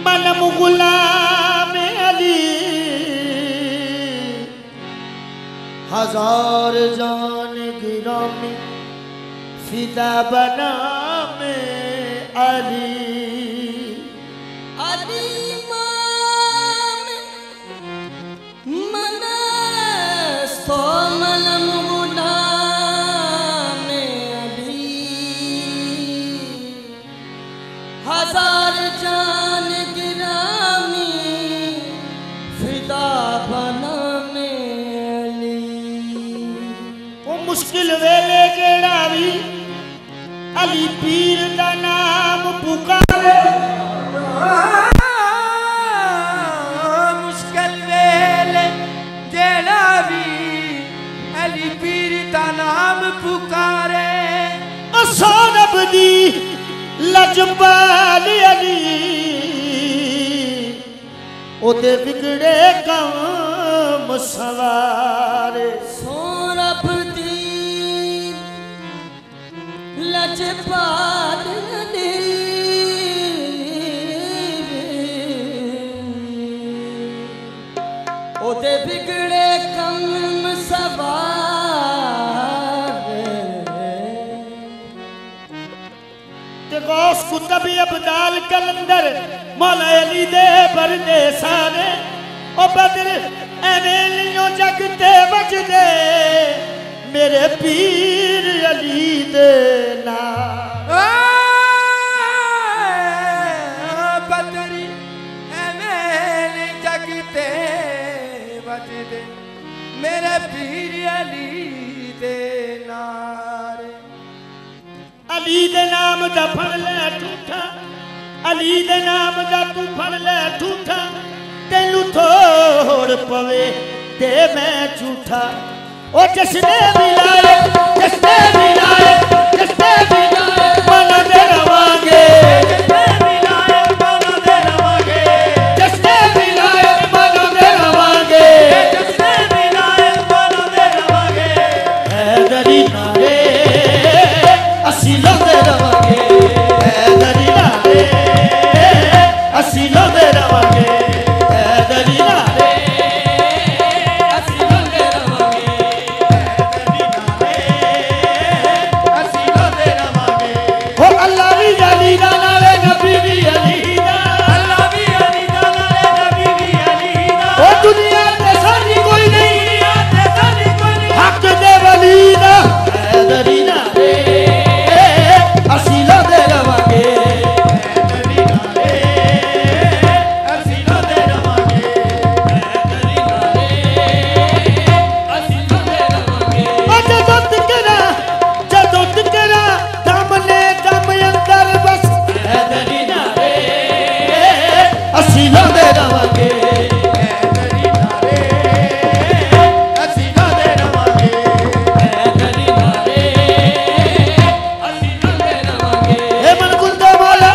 मनम गुलाम अली हजार जान गिरामी फिदा बना में अली अली माम मनस्तो मनम गुलाम अली हजार जान गिरामी फिदा बना में अली। वो मुश्किल वेले जेड़ा भी अली पीर दा नाम पुकारे मुश्किल वेले जेड़ा भी अली पीर दा नाम पुकारे सोनब दी लजपाल अली ओदे बिगड़े काम सवारे सोनब दी लजपाल अली ओदे बिगड़े काम सवारे ते गौस कुतबी अब्दाल कलंदर मौला अली दे बरदे सारे ओ बदर एवें लियो जगते बजदे मेरे पीर अली दे नाम बदरी एवें जगते बजदे मेरे पीर अली दे नारे। अली दे नाम दा फड़ ले ठूठा अली दे नाम दा तू फड़ ले ठूठा तेनू थोड़ पवे ते मैं झूठा ओ जसने मिलाए जसने मिलाए जसने मिलाए मन दे रवांगे जसने मिलाए मन दे रवांगे जसने मिलाए मन दे रवांगे जसने मिलाए मन दे रवांगे हैदरी नारे असी लोंदे रवांगे हैदरी नारे असी लोंदे रवांगे हैदरी नारे असी लोंदे रवांगे हैदरी नारे असी लोंदे रवांगे हो अल्लाह भी अली दा नारे नबी भी अली दा अल्लाह भी अली दा नारे नबी भी अली दा ओ दुनिया ते सारी कोई नहीं दुनिया ते सारी कोई नहीं हक दे वली दा हैदरी नारे असी लोंदे रवांगे हैदरी नारे असी लोंदे रवांगे हैदरी नारे असी लोंदे रवांगे ओ जदों तिकरा दम ने दम अंदर बस हैदरी नारे असी लोंदे रवांगे हैदरी नारे असी लोंदे रवांगे हैदरी नारे असी लोंदे रवांगे हे मन गुंदा मौला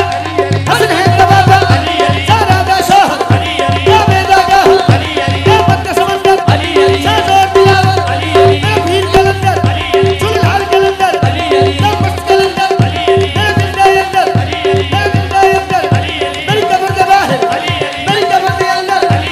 हसन है बाबा अली अली सारा दा शाह अली अली काबे दा गाह अली अली काबत समंदर अली अली साजोर दिलावर अली अली मेरा पीर कलंदर अली अली चुल्हार कलंदर अली अली नमस्त कलंदर अली अली मेरा दिल दे अंदर अली अली मेरा दिल दे अंदर अली अली मेरी कब्र दे बाहर अली अली मेरी कब्र दे अंदर अली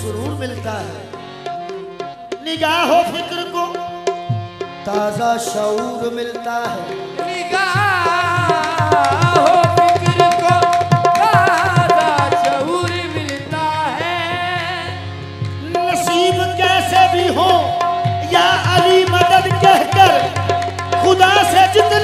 सुरूर मिलता है, निगाहो फिक्र को ताजा शऊर मिलता है। निगाहो फिक्र को ताजा शऊर मिलता है। नसीब कैसे भी हो या अली मदद कहकर खुदा से जितना